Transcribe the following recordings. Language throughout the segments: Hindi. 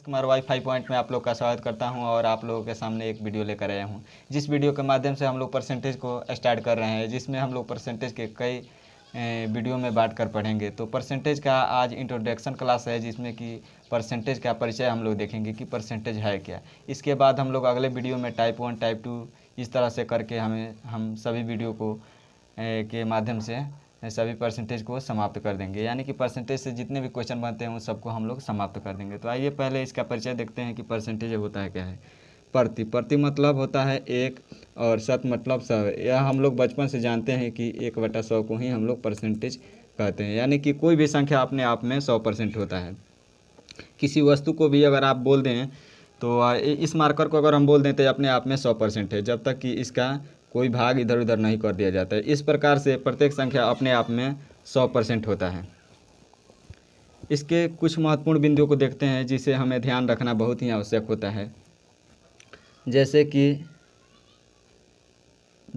कुमार वाईफाई पॉइंट में आप लोग का स्वागत करता हूं और आप लोगों के सामने एक वीडियो लेकर आया हूं, जिस वीडियो के माध्यम से हम लोग परसेंटेज को स्टार्ट कर रहे हैं, जिसमें हम लोग परसेंटेज के कई वीडियो में बांट कर पढ़ेंगे। तो परसेंटेज का आज इंट्रोडक्शन क्लास है, जिसमें कि परसेंटेज का परिचय हम लोग देखेंगे कि परसेंटेज है क्या। इसके बाद हम लोग अगले वीडियो में टाइप 1 टाइप 2 इस तरह से करके हम सभी वीडियो को के माध्यम से सभी परसेंटेज को समाप्त कर देंगे, यानी कि परसेंटेज से जितने भी क्वेश्चन बनते हैं उन सबको हम लोग समाप्त कर देंगे। तो आइए पहले इसका परिचय देखते हैं कि परसेंटेज होता है क्या है। प्रति मतलब होता है एक और शत मतलब 100। यह हम लोग बचपन से जानते हैं कि 1/100 को ही हम लोग परसेंटेज कहते हैं, यानी कि कोई भी संख्या अपने आप में 100% होता है। किसी वस्तु को भी अगर आप बोल दें तो इस मार्कर को अगर हम बोल दें तो अपने आप में 100% है, जब तक कि इसका कोई भाग इधर उधर नहीं कर दिया जाता है। इस प्रकार से प्रत्येक संख्या अपने आप में 100% होता है। इसके कुछ महत्वपूर्ण बिंदुओं को देखते हैं जिसे हमें ध्यान रखना बहुत ही आवश्यक होता है। जैसे कि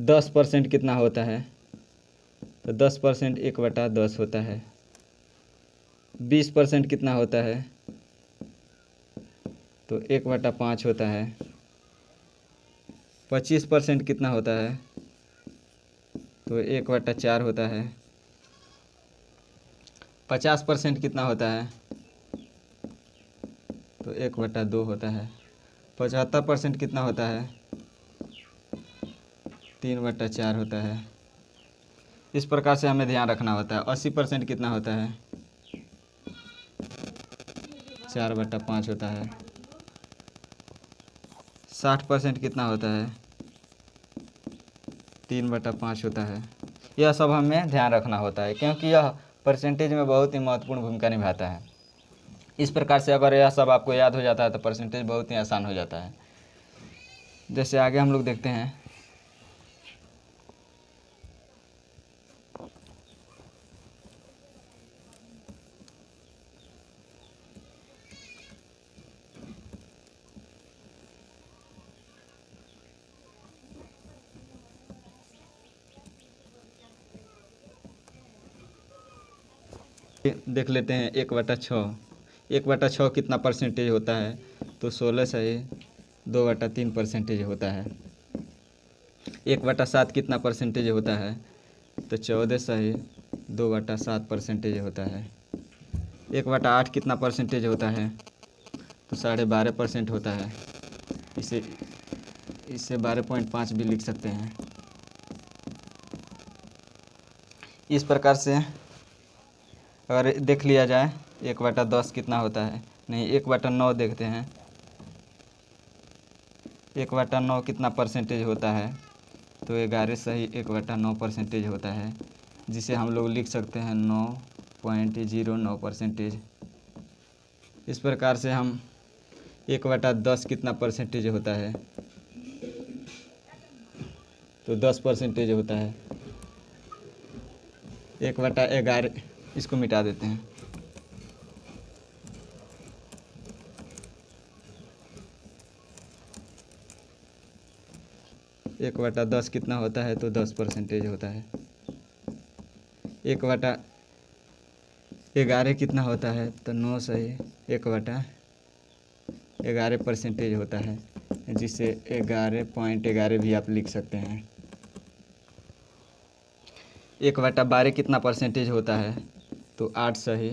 10% कितना होता है, तो 10% 1/10 होता है। 20% कितना होता है, तो 1/5 होता है। 25% कितना होता है, तो 1/4 होता है। 50% कितना होता है, तो 1/2 होता है। 75% कितना होता है, 3/4 होता है। इस प्रकार से हमें ध्यान रखना होता है। 80% कितना होता है, 4/5 होता है। 60% कितना होता है, 3/5 होता है। यह सब हमें ध्यान रखना होता है, क्योंकि यह परसेंटेज में बहुत ही महत्वपूर्ण भूमिका निभाता है। इस प्रकार से अगर यह सब आपको याद हो जाता है तो परसेंटेज बहुत ही आसान हो जाता है। जैसे आगे हम लोग देखते हैं, देख लेते हैं 1/6। 1/6 कितना परसेंटेज होता है, तो 16 सही 2/3% होता है। 1/7 कितना परसेंटेज होता है, तो 14 सही 2/7% होता है। 1/8 कितना परसेंटेज होता है, तो 12.5% होता है। इससे 12.5 भी लिख सकते हैं। इस प्रकार से अगर देख लिया जाए 1/10 कितना होता है, नहीं 1/9 देखते हैं। 1/9 कितना परसेंटेज होता है, तो 11 सही 1/9% होता है, जिसे हम लोग लिख सकते हैं 9.09%। इस प्रकार से हम 1/10 कितना परसेंटेज होता है, तो 10% होता है। 1/11 इसको मिटा देते हैं। 1/10 कितना होता है, तो 10% होता है। 1/11 कितना होता है, तो 9 सही 1/11% होता है, जिसे 11.11 भी आप लिख सकते हैं। 1/12 कितना परसेंटेज होता है, तो 8 सही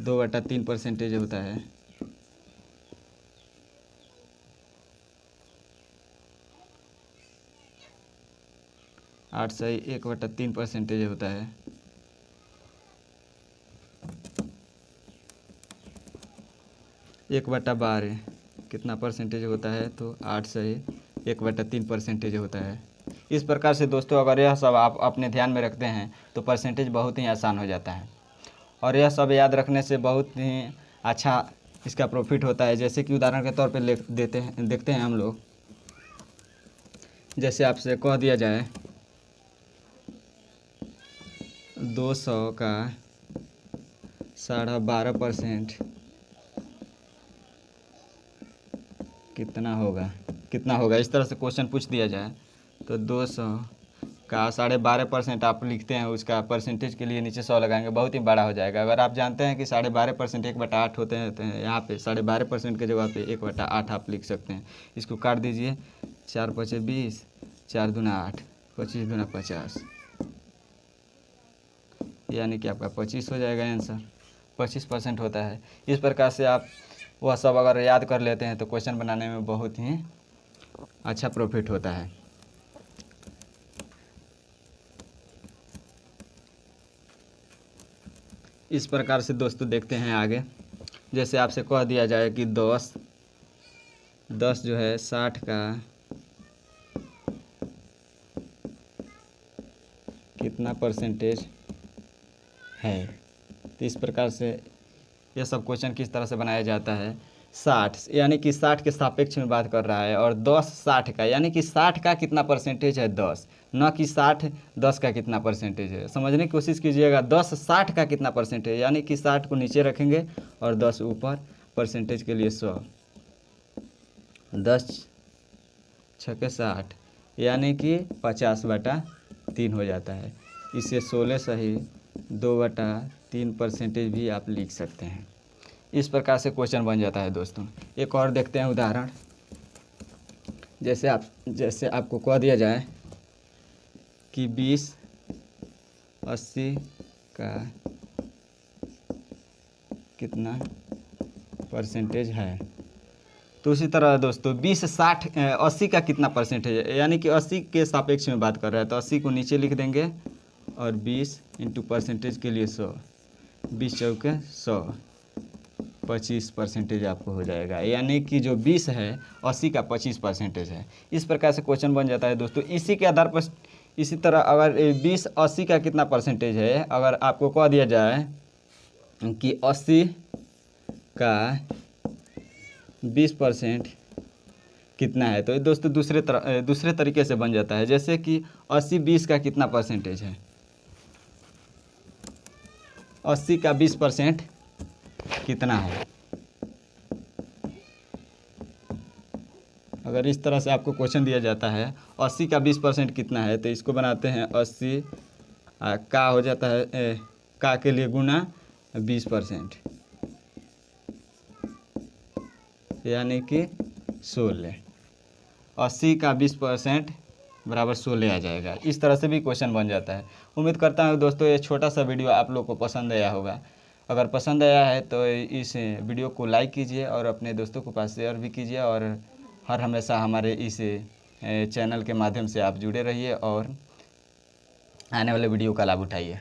2/3% होता है। 8 सही 1/3% होता है। 1/12 कितना परसेंटेज होता है, तो 8 सही 1/3% होता है। इस प्रकार से दोस्तों अगर यह सब आप अपने ध्यान में रखते हैं तो परसेंटेज बहुत ही आसान हो जाता है, और यह सब याद रखने से बहुत ही अच्छा इसका प्रॉफिट होता है। जैसे कि उदाहरण के तौर पे देखते हैं हम लोग, जैसे आपसे कह दिया जाए 200 का 12.5% कितना होगा, इस तरह से क्वेश्चन पूछ दिया जाए, तो 200 का 12.5% आप लिखते हैं, उसका परसेंटेज के लिए नीचे 100 लगाएंगे, बहुत ही बड़ा हो जाएगा। अगर आप जानते हैं कि 12.5% 1/8 होते हैं तो यहाँ पे 12.5% के जगह पे 1/8 आप लिख सकते हैं। इसको काट दीजिए, 4 × 5 = 20, 4 दूना 8, 25 दूना 50, यानी कि आपका 25 हो जाएगा आंसर। 25% होता है। इस प्रकार से आप वह सब अगर याद कर लेते हैं तो क्वेश्चन बनाने में बहुत ही अच्छा प्रॉफिट होता है। इस प्रकार से दोस्तों देखते हैं आगे। जैसे आपसे कह दिया जाए कि 10 जो है 60 का कितना परसेंटेज है, तो इस प्रकार से यह सब क्वेश्चन किस तरह से बनाया जाता है। 60 यानी कि 60 के सापेक्ष में बात कर रहा है, और 10 60 का यानी कि 60 का कितना परसेंटेज है 10, न कि 60 10 का कितना परसेंटेज है। समझने की कोशिश कीजिएगा। 10 60 का कितना परसेंटेज, यानी कि 60 को नीचे रखेंगे और 10 ऊपर, परसेंटेज के लिए 100। 10 × 60 यानी कि 50/3 हो जाता है। इसे 16 सही 2/3 परसेंटेज भी आप लिख सकते हैं। इस प्रकार से क्वेश्चन बन जाता है दोस्तों। एक और देखते हैं उदाहरण। जैसे आपको कह दिया जाए कि 20 80 का कितना परसेंटेज है, तो उसी तरह दोस्तों 20 60 80 का कितना परसेंटेज है, यानी कि 80 के सापेक्ष में बात कर रहा है, तो 80 को नीचे लिख देंगे और 20 × परसेंटेज के लिए 100, 20 चौके 100, 25% आपको हो जाएगा। यानी कि जो 20 है 80 का 25% है। इस प्रकार से क्वेश्चन बन जाता है दोस्तों। इसी के आधार पर इसी तरह अगर 20 80 का कितना परसेंटेज है, अगर आपको कह दिया जाए कि 80 का 20% कितना है, तो दोस्तों दूसरे तरीके से बन जाता है। जैसे कि 80 20 का कितना परसेंटेज है, 80 का 20% कितना है। अगर इस तरह से आपको क्वेश्चन दिया जाता है 80 का 20% कितना है, तो इसको बनाते हैं 80 का हो जाता है का के लिए गुना 20%, यानी कि 16। 80 का 20% बराबर 16 आ जाएगा। इस तरह से भी क्वेश्चन बन जाता है। उम्मीद करता हूँ दोस्तों ये छोटा सा वीडियो आप लोग को पसंद आया होगा। अगर पसंद आया है तो इस वीडियो को लाइक कीजिए और अपने दोस्तों के पास शेयर भी कीजिए, और हर हमेशा हमारे इस चैनल के माध्यम से आप जुड़े रहिए और आने वाले वीडियो का लाभ उठाइए।